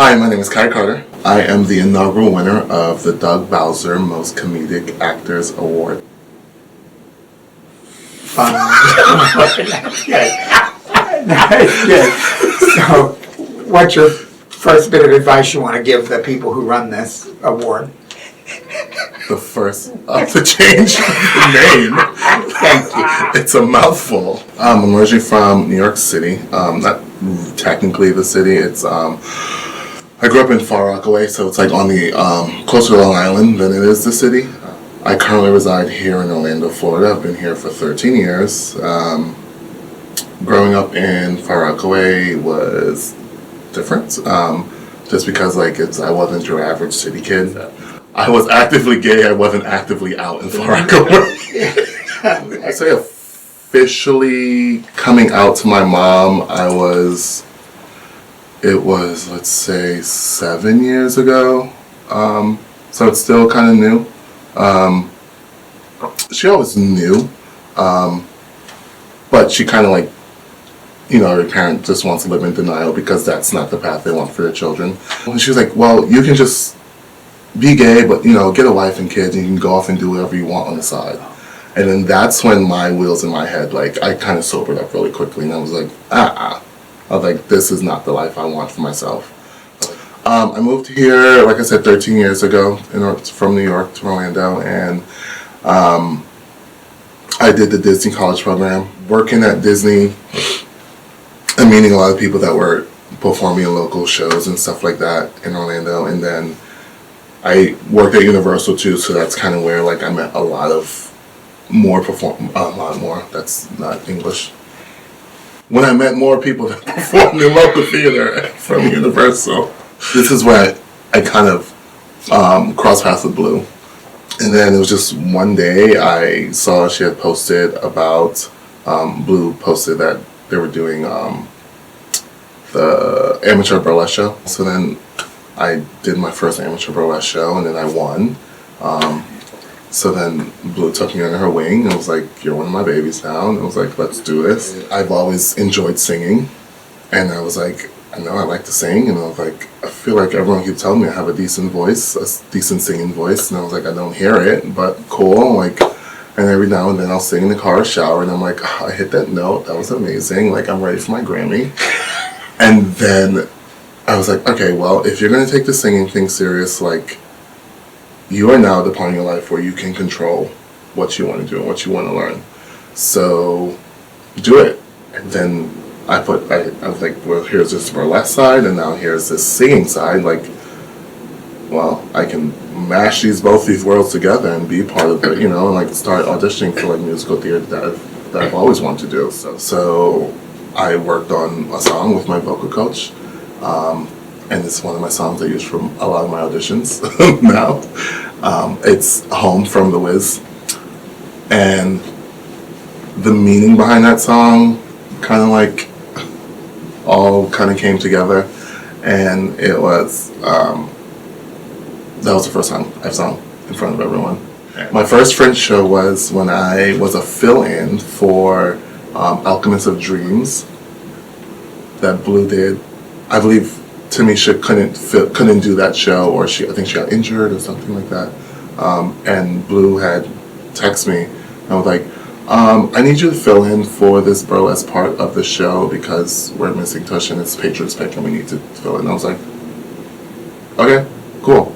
Hi, my name is Kai Carter. I am the inaugural winner of the Doug Bowser Most Comedic Actors Award. That's good. That's good. So, what's your first bit of advice you want to give the people who run this award? The first to change the name. Thank you. It's a mouthful. I'm originally from New York City. Not technically the city. It's I grew up in Far Rockaway, so it's like on the closer to Long Island than it is the city. I currently reside here in Orlando, Florida. I've been here for 13 years. Growing up in Far Rockaway was different, just because I wasn't your average city kid. I was actively gay. I wasn't actively out in Far Rockaway. I say officially coming out to my mom, it was, let's say, 7 years ago. So it's still kind of new. She always knew, but she kind of every parent just wants to live in denial because that's not the path they want for their children. And she was like, well, you can just be gay, but get a wife and kids and you can go off and do whatever you want on the side. And then that's when my wheels in my head, I kind of sobered up really quickly and I was like, I was like, this is not the life I want for myself. I moved here, like I said, 13 years ago from New York to Orlando, and I did the Disney College program. Working at Disney and meeting a lot of people that were performing in local shows and stuff like that in Orlando. And then I worked at Universal too, so that's kind of where I met a lot more, that's not English. When I met more people that performed in local theater from Universal, this is where I kind of crossed paths with Blue. And then it was just one day I saw she had posted about, Blue posted that they were doing the amateur burlesque show. So then I did my first amateur burlesque show and then I won. So then Blue took me under her wing and was like, you're one of my babies now. And I was like, let's do this. I've always enjoyed singing. And I was like, I know I like to sing. And I was like, I feel like everyone keeps telling me I have a decent voice, a decent singing voice. And I was like, I don't hear it, but cool. And every now and then I'll sing in the car or shower. And I'm like, oh, I hit that note. That was amazing. I'm ready for my Grammy. And then I was like, okay, well, if you're going to take the singing thing serious, you are now at the point in your life where you can control what you want to do and what you want to learn. So do it. And then I was like, well, here's this burlesque side, and now here's this singing side. Well, I can mash both these worlds together and be part of it, and start auditioning for musical theater that I've always wanted to do. So I worked on a song with my vocal coach. And it's one of my songs I use from a lot of my auditions now. It's Home from The Wiz. And the meaning behind that song all came together. And it was, that was the first time I've sung in front of everyone. My first Fringe show was when I was a fill-in for Alchemist of Dreams that Blue did. I believe Tamisha couldn't do that show, or I think she got injured or something like that. And Blue had texted me and was like, I need you to fill in for this burlesque part of the show because we're missing Tush and it's Patriot Spectrum. We need to fill in. And I was like, okay, cool.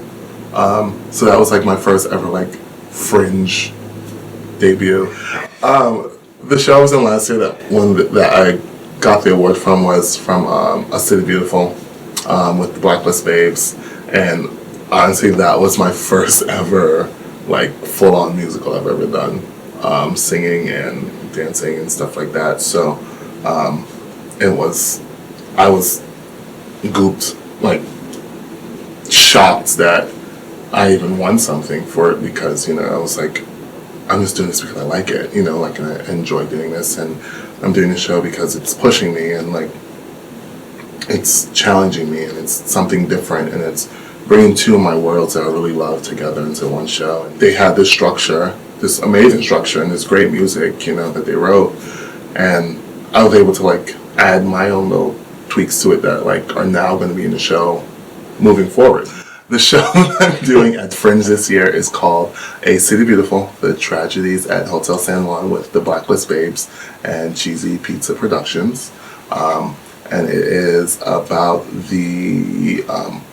So that was my first ever Fringe debut. The show was in last year. That one that I got the award from was from A City Beautiful with the Blacklist Babes, and honestly that was my first ever full-on musical I've ever done, singing and dancing and stuff like that. So I was gooped, shocked that I even won something for it because I was like, I'm just doing this because I like it, and I enjoy doing this, and I'm doing the show because it's pushing me and it's challenging me and it's something different and it's bringing two of my worlds that I really love together into one show. And they had this structure, this amazing structure and this great music, that they wrote, and I was able to add my own little tweaks to it that are now going to be in the show moving forward. The show that I'm doing at Fringe this year is called A City Beautiful, The Tragedies at Hotel San Juan with the Blacklist Babes and Cheesy Pizza Productions. And it is about the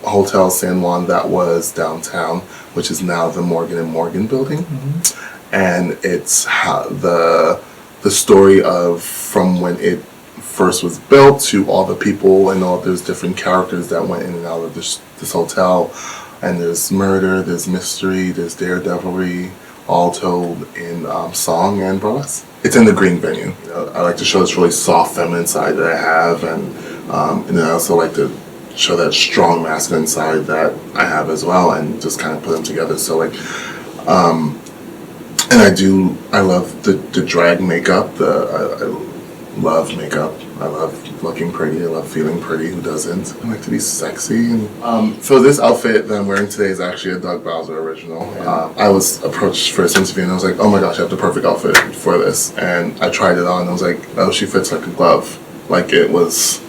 Hotel San Juan that was downtown, which is now the Morgan and Morgan building. Mm-hmm. And it's how the story of from when it first was built to all the people and all there's different characters that went in and out of this hotel. And there's murder, there's mystery, there's daredevilry, all told in song and burlesque. It's in the green venue. You know, I like to show this really soft feminine side that I have, and then I also like to show that strong masculine side that I have as well, and just kind of put them together. So like, and I love the drag makeup. I love makeup. I love looking pretty. I love feeling pretty. Who doesn't? I like to be sexy. And so this outfit that I'm wearing today is actually a Doug Bowser original. I was approached for this interview and I was like, oh my gosh, I have the perfect outfit for this. And I tried it on and I was like, oh, she fits like a glove. Like it was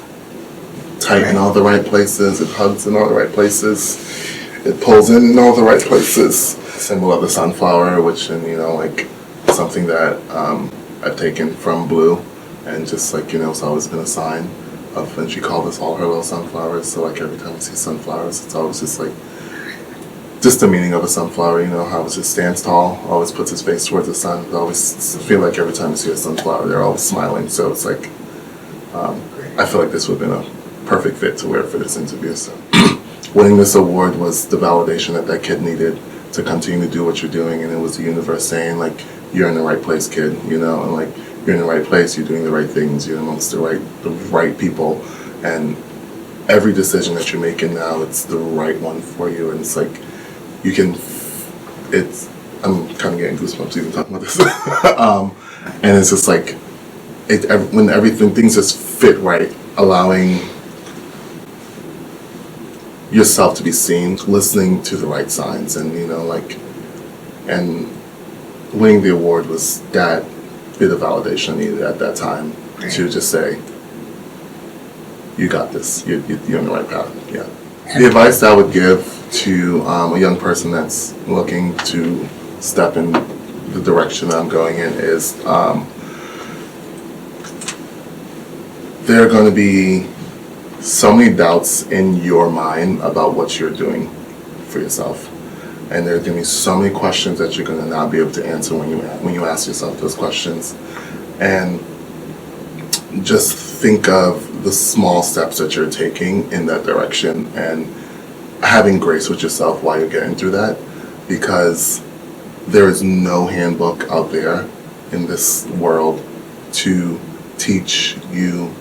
tight in all the right places. It hugs in all the right places. It pulls in all the right places. Symbol of the sunflower, which, and you know, like something that I've taken from Blue. And just like, you know, it's always been a sign of, and she called us all her little sunflowers. So like every time I see sunflowers, it's always just like, just the meaning of a sunflower, you know, how it just stands tall, always puts its face towards the sun. I always feel like every time I see a sunflower, they're always smiling. So it's like, I feel like this would have been a perfect fit to wear for this interview. So winning this award was the validation that kid needed to continue to do what you're doing. And it was the universe saying like, you're in the right place, kid, you know, and like, you're in the right place, you're doing the right things, you're amongst the right people, and every decision that you're making now, it's the right one for you, and it's like, you can, I'm kind of getting goosebumps even talking about this, and it's just like, when things just fit right, allowing yourself to be seen, listening to the right signs, and you know, like, and winning the award was that bit of validation needed at that time to just say, you got this, you're on the right path. Yeah. The advice I would give to a young person that's looking to step in the direction that I'm going in is there are going to be so many doubts in your mind about what you're doing for yourself. And there are going to be so many questions that you're going to not be able to answer when you ask yourself those questions. And just think of the small steps that you're taking in that direction and having grace with yourself while you're getting through that, because there is no handbook out there in this world to teach you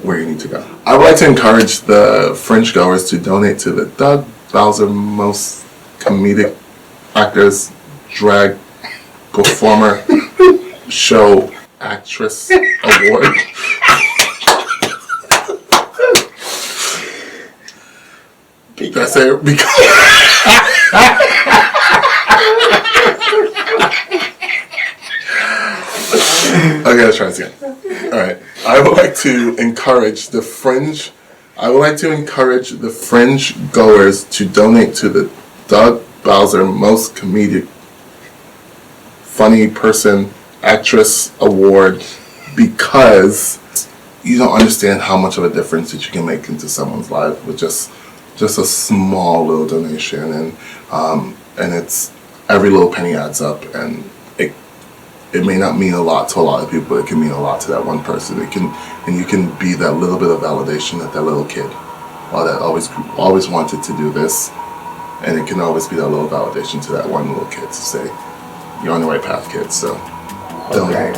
where you need to go. I would like to encourage the Fringe goers to donate to the Doug Bowser Most Comedic Actors Drag Performer Show Actress Award. That's it. Okay, let's try this again. Alright. I would like to encourage the Fringe goers to donate to the Doug Bowser Most Comedic Funny Person Actress Award, because you don't understand how much of a difference that you can make into someone's life with just a small little donation, and it's every little penny adds up, and it may not mean a lot to a lot of people, but it can mean a lot to that one person. And you can be that little bit of validation that little kid, or that always wanted to do this, and it can always be that little validation to that one little kid to say, you're on the right path, kid. So, donate.